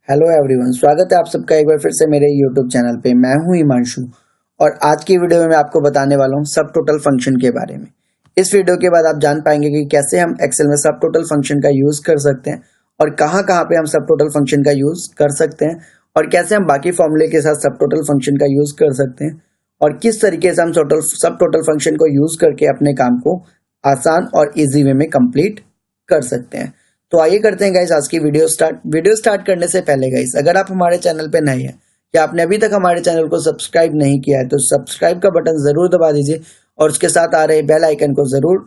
Hello everyone, स्वागत है आप सबका एक बार फिर से मेरे यूट्यूब चैनल पे। मैं हूं हिमांशु और आज की वीडियो में मैं आपको बताने वाला हूं सब टोटल फंक्शन के बारे में। इस वीडियो के बाद आप जान पाएंगे कि कैसे हम एक्सेल में सब टोटल फंक्शन का यूज कर सकते हैं और कहां कहां पे हम सब टोटल फंक्शन का यूज कर सकते हैं और कैसे हम बाकी फॉर्मूले के साथ सब टोटल फंक्शन का यूज कर सकते हैं और किस तरीके से हम सब टोटल फंक्शन को यूज करके अपने काम को आसान और ईजी वे में कंप्लीट कर सकते हैं। तो आइए करते हैं गाइस आज की वीडियो स्टार्ट करने से पहले गाइस, अगर आप हमारे चैनल पे नए हैं या आपने अभी तक हमारे चैनल को सब्सक्राइब नहीं किया है तो सब्सक्राइब का बटन जरूर दबा दीजिए और उसके साथ आ रहे बेल आइकन को जरूर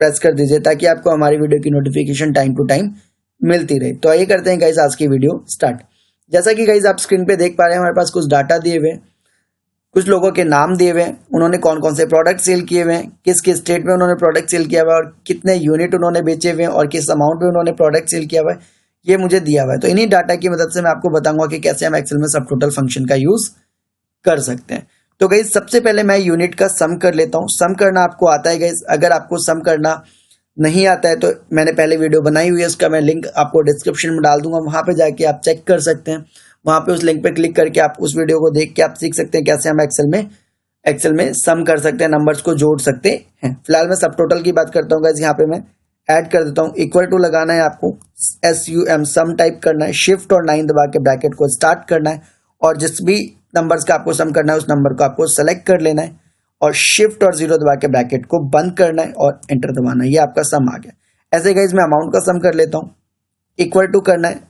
प्रेस कर दीजिए ताकि आपको हमारी वीडियो की नोटिफिकेशन टाइम टू टाइम मिलती रहे। तो आइए करते हैं गाइस आज की वीडियो स्टार्ट। जैसा कि गाइस आप स्क्रीन पे देख पा रहे हैं, हमारे पास कुछ डाटा दिए हुए हैं, कुछ लोगों के नाम दिए हुए हैं, उन्होंने कौन कौन से प्रोडक्ट सेल किए हुए हैं, किस किस स्टेट में उन्होंने प्रोडक्ट सेल किया हुआ है और कितने यूनिट उन्होंने बेचे हुए हैं और किस अमाउंट में उन्होंने प्रोडक्ट सेल किया हुआ है, ये मुझे दिया हुआ है। तो इन्हीं डाटा की मदद से मैं आपको बताऊंगा कि कैसे हम एक्सेल में सब टोटल फंक्शन का यूज कर सकते हैं। तो गाइस सबसे पहले मैं यूनिट का सम कर लेता हूँ। सम करना आपको आता है गाइस? अगर आपको सम करना नहीं आता है तो मैंने पहले वीडियो बनाई हुई है, उसका मैं लिंक आपको डिस्क्रिप्शन में डाल दूंगा, वहां पे जाके आप चेक कर सकते हैं। वहां पे उस लिंक पे क्लिक करके आप उस वीडियो को देख के आप सीख सकते हैं कैसे हम एक्सेल में सम कर सकते हैं, नंबर्स को जोड़ सकते हैं। फिलहाल मैं सब टोटल की बात करता हूँ गाइस। यहाँ पे मैं ऐड कर देता हूँ, इक्वल टू लगाना है आपको, SUM सम टाइप करना है, शिफ्ट और 9 दबा के ब्रैकेट को स्टार्ट करना है और जिस भी नंबर्स का आपको सम करना है उस नंबर को आपको सेलेक्ट कर लेना है और शिफ्ट और 0 दबा के ब्रैकेट को बंद करना है और एंटर दबाना है। ये आपका सम आ गया। ऐसे गाइस मैं अमाउंट का सम कर लेता हूँ, इक्वल टू करना है,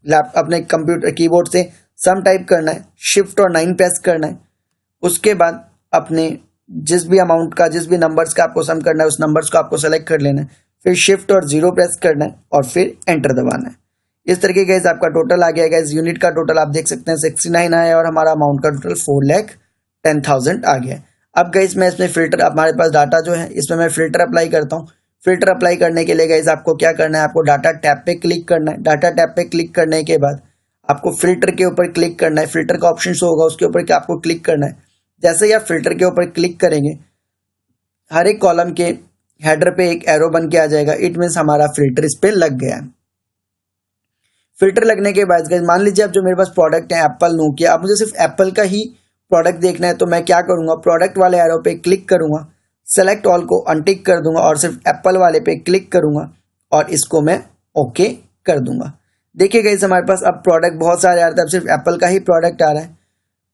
अपने कंप्यूटर कीबोर्ड से सम टाइप करना है, शिफ्ट और 9 प्रेस करना है। उसके बाद अपने जिस भी अमाउंट का, जिस भी नंबर्स का आपको सम करना है उस नंबर्स को आपको सेलेक्ट कर लेना है, फिर शिफ्ट और 0 प्रेस करना है और फिर एंटर दबाना है। इस तरीके का आपका टोटल आ गया गाइस। यूनिट का टोटल आप देख सकते हैं 69 आया और हमारा अमाउंट का टोटल 4,10,000 आ गया। अब गाइस मैं इसमें फिल्टर, हमारे पास डाटा जो है इसमें मैं फिल्टर अप्लाई करता हूँ। फिल्टर अप्लाई करने के लिए गाइस आपको क्या करना है, आपको डाटा टैब पे क्लिक करना है। डाटा टैब पे क्लिक करने के बाद आपको फिल्टर के ऊपर क्लिक करना है। फिल्टर का ऑप्शन शो होगा, उसके ऊपर क्या आपको क्लिक करना है। जैसे ही आप फिल्टर के ऊपर क्लिक करेंगे हर एक कॉलम के हेडर पे एक एरो बन के आ जाएगा। इट मीन्स हमारा फिल्टर इस पे लग गया है। फिल्टर लगने के बाद मान लीजिए अब जो मेरे पास प्रोडक्ट है एप्पल, नोकिया, अब मुझे सिर्फ एप्पल का ही प्रोडक्ट देखना है तो मैं क्या करूंगा, प्रोडक्ट वाले एरो पे क्लिक करूंगा, सेलेक्ट ऑल को अनटिक कर दूंगा और सिर्फ एप्पल वाले पे क्लिक करूंगा और इसको मैं ओके कर दूंगा। देखिए गाइस हमारे पास अब प्रोडक्ट बहुत सारे आ रहे थे, अब सिर्फ एप्पल का ही प्रोडक्ट आ रहा है,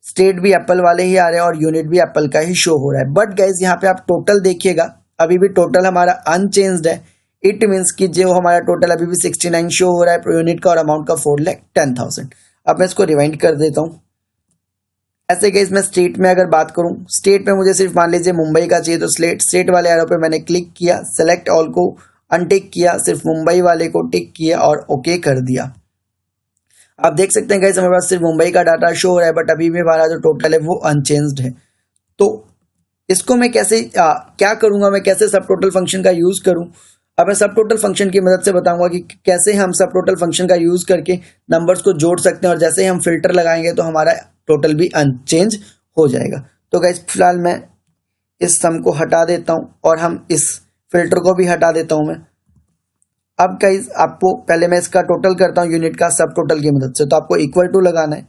स्टेट भी एप्पल वाले ही आ रहे हैं और यूनिट भी एप्पल का ही शो हो रहा है। बट गाइज यहाँ पे आप टोटल देखिएगा, अभी भी टोटल हमारा अनचेंज्ड है। इट मीन्स कि जो हमारा टोटल अभी भी 69 शो हो रहा है यूनिट का और अमाउंट का 4,10,000। अब मैं इसको रिवाइंड कर देता हूँ। ऐसे गाइज मैं स्टेट में अगर बात करूँ, स्टेट में मुझे सिर्फ मान लीजिए मुंबई का चाहिए तो स्टेट वाले एरो पे मैंने क्लिक किया, सेलेक्ट ऑल को अनटिक किया, सिर्फ मुंबई वाले को टिक किया और ओके कर दिया। आप देख सकते हैं गाइस हमारे पास सिर्फ मुंबई का डाटा शो हो रहा है बट अभी भी हमारा जो टोटल है वो अनचेंज्ड है। तो इसको मैं कैसे क्या करूंगा, मैं कैसे सब टोटल फंक्शन का यूज करूं। अब मैं सब टोटल फंक्शन की मदद से बताऊंगा कि कैसे हम सब टोटल फंक्शन का यूज करके नंबर्स को जोड़ सकते हैं और जैसे ही हम फिल्टर लगाएंगे तो हमारा टोटल भी अनचेंज हो जाएगा। तो गाइस फिलहाल मैं इस सम को हटा देता हूं और हम इस फिल्टर को भी हटा देता हूं मैं। अब गाइस आपको पहले मैं इसका टोटल करता हूं यूनिट का सब टोटल की मदद से। तो आपको इक्वल टू लगाना है,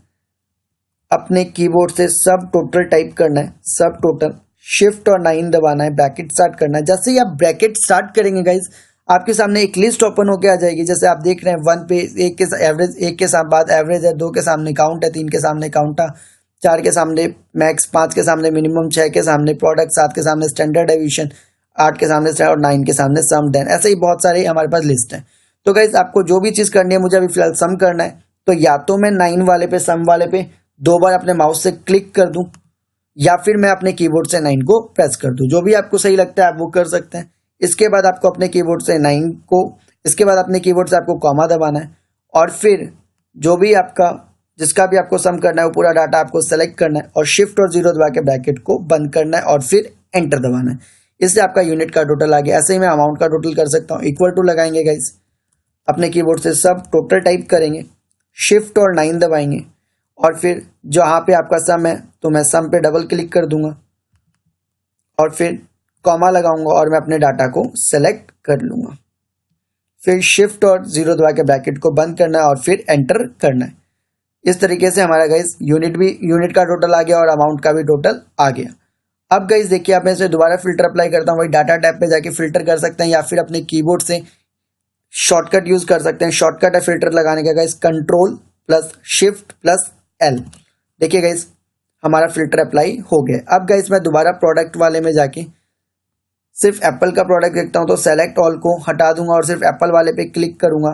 अपने कीबोर्ड से सब टोटल टाइप करना है, सब टोटल, शिफ्ट और 9 दबाना है, ब्रैकेट स्टार्ट करना है। जैसे ही आप ब्रैकेट स्टार्ट करेंगे गाइस आपके सामने एक लिस्ट ओपन होकर आ जाएगी। जैसे आप देख रहे हैं 1 पे एक के एवरेज, एक के साथ बाद एवरेज है, 2 के सामने काउंट है, 3 के सामने काउंट है, 4 के सामने मैक्स, 5 के सामने मिनिमम, 6 के सामने प्रोडक्ट, 7 के सामने स्टैंडर्ड डेविएशन, 8 के सामने और 9 के सामने सम देन। ऐसे ही बहुत सारे हमारे पास लिस्ट है। तो गाइस आपको जो भी चीज करनी है, मुझे अभी फिलहाल सम करना है तो या तो मैं 9 वाले पे, सम वाले पे 2 बार अपने माउस से क्लिक कर दूं या फिर मैं अपने कीबोर्ड से 9 को प्रेस कर दूं। जो भी आपको सही लगता है आप वो कर सकते हैं। इसके बाद आपको अपने कीबोर्ड से 9 को, इसके बाद अपने कीबोर्ड से आपको कॉमा दबाना है और फिर जो भी आपका, जिसका भी आपको सम करना है वो पूरा डाटा आपको सेलेक्ट करना है और शिफ्ट और 0 दबा के ब्रैकेट को बंद करना है और फिर एंटर दबाना है। इससे आपका यूनिट का टोटल आ गया। ऐसे ही मैं अमाउंट का टोटल कर सकता हूँ। इक्वल टू लगाएंगे गाइस, अपने कीबोर्ड से सब टोटल टाइप करेंगे, शिफ्ट और 9 दबाएंगे और फिर जहाँ पे आपका सम है तो मैं सम पे डबल क्लिक कर दूंगा और फिर कॉमा लगाऊंगा और मैं अपने डाटा को सेलेक्ट कर लूंगा। फिर शिफ्ट और 0 दबा के ब्रैकेट को बंद करना है और फिर एंटर करना है। इस तरीके से हमारा गाइस यूनिट का टोटल आ गया और अमाउंट का भी टोटल आ गया। अब गाइस देखिए, आप मैं इसे दोबारा फिल्टर अप्लाई करता हूँ, वही डाटा टैब पे जाके फिल्टर कर सकते हैं या फिर अपने कीबोर्ड से शॉर्टकट यूज कर सकते हैं। शॉर्टकट है फिल्टर लगाने का guys, control plus shift plus L. देखिए गाइस, हमारा फिल्टर अप्लाई हो गया। अब गाइस मैं दोबारा प्रोडक्ट वाले में जाके सिर्फ एप्पल का प्रोडक्ट देखता हूँ, तो सेलेक्ट ऑल को हटा दूंगा और सिर्फ एप्पल वाले पे क्लिक करूंगा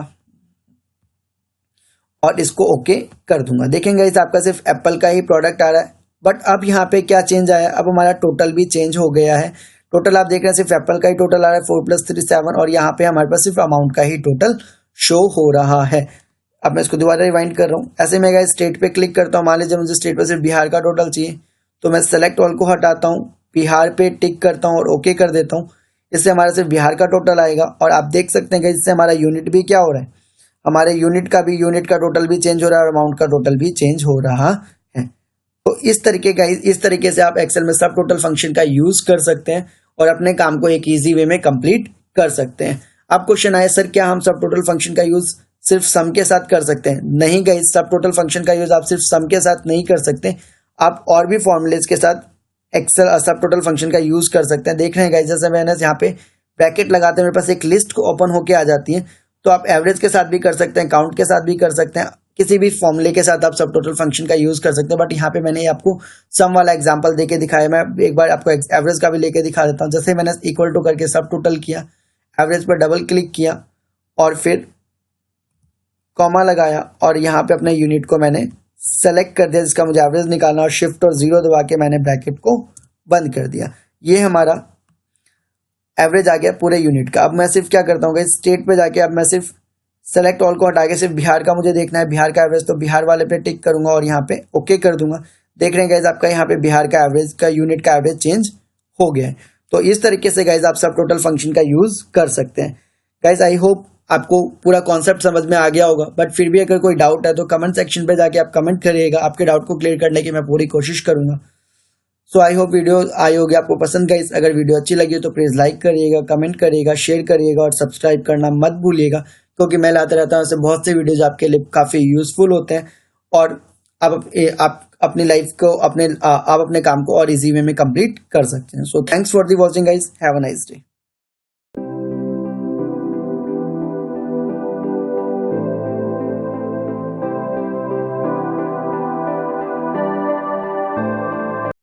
और इसको ओके कर दूंगा। देखेंगे गाइस, आपका सिर्फ एप्पल का ही प्रोडक्ट आ रहा है। बट अब यहाँ पे क्या चेंज आया, अब हमारा टोटल भी चेंज हो गया है। टोटल आप देख रहे हैं सिर्फ एप्पल का ही टोटल आ रहा है 4 + 3 7, और यहाँ पे हमारे पास सिर्फ अमाउंट का ही टोटल शो हो रहा है। अब मैं इसको दोबारा रिवाइंड कर रहा हूँ। ऐसे मैं गाइस स्टेट पे क्लिक करता हूँ। मान लीजिए मुझे स्टेट पे सिर्फ बिहार का टोटल चाहिए, तो मैं सेलेक्ट ऑल को हटाता हूँ, बिहार पे टिक करता हूँ और ओके कर देता हूँ। इससे हमारा सिर्फ बिहार का टोटल आएगा। और आप देख सकते हैं कि इससे हमारा यूनिट भी क्या हो रहा है, हमारे यूनिट का टोटल भी चेंज हो रहा है और अमाउंट का टोटल भी चेंज हो रहा है। तो इस तरीके से आप एक्सेल में सब टोटल फंक्शन का यूज कर सकते हैं और अपने काम को एक इजी वे में कंप्लीट कर सकते हैं। अब क्वेश्चन आया, सर क्या हम सब टोटल फंक्शन का यूज सिर्फ सम के साथ कर सकते हैं? नहीं गाइस, सब टोटल फंक्शन का यूज आप सिर्फ सम के साथ नहीं कर सकते, आप और भी फॉर्मूलेज के साथ एक्सेल सब टोटल फंक्शन का यूज कर सकते हैं। देख रहे हैं गाइस, जैसे मैंने यहाँ पे ब्रैकेट लगाते हैं, मेरे पास एक लिस्ट ओपन होके आ जाती है। तो आप एवरेज के साथ भी कर सकते हैं, काउंट के साथ भी कर सकते हैं, किसी भी फॉर्मूले के साथ आप सब टोटल फंक्शन का यूज कर सकते हैं। बट यहाँ पे मैंने आपको सम वाला एग्जांपल देके दिखाया। मैं एक बार आपको एवरेज का भी लेके दिखा देता हूँ। जैसे मैंने इक्वल टू करके सब टोटल किया, एवरेज पर डबल क्लिक किया और फिर कॉमा लगाया और यहाँ पे अपने यूनिट को मैंने सेलेक्ट कर दिया जिसका मुझे एवरेज निकालना, और शिफ्ट और 0 दबा के मैंने ब्रैकेट को बंद कर दिया। ये हमारा एवरेज आ गया पूरे यूनिट का। अब मैं सिर्फ क्या करता हूँ, स्टेट पे जाके अब मैं सिर्फ सेलेक्ट ऑल को हटा के सिर्फ बिहार का मुझे देखना है, बिहार का एवरेज, तो बिहार वाले पे टिक करूंगा और यहाँ पे ओके कर दूंगा। देख रहे हैं गाइज, आपका यहाँ पे बिहार का एवरेज का यूनिट का एवरेज चेंज हो गया है। तो इस तरीके से गाइज आप सब टोटल फंक्शन का यूज कर सकते हैं। गाइज आई होप आपको पूरा कॉन्सेप्ट समझ में आ गया होगा। बट फिर भी अगर कोई डाउट है तो कमेंट सेक्शन पे जाके आप कमेंट करिएगा, आपके डाउट को क्लियर करने की मैं पूरी कोशिश करूंगा। सो आई होप वीडियो आई होगी आपको पसंद। गाइस अगर वीडियो अच्छी लगी हो तो प्लीज लाइक करिएगा, कमेंट करिएगा, शेयर करिएगा और सब्सक्राइब करना मत भूलिएगा, क्योंकि मैं लाता रहता हूँ ऐसे बहुत से वीडियोज आपके लिए काफी यूजफुल होते हैं और आप अपनी लाइफ को आप अपने काम को और इजी वे में कंप्लीट कर सकते हैं। So thanks for the watching guys, have a nice day.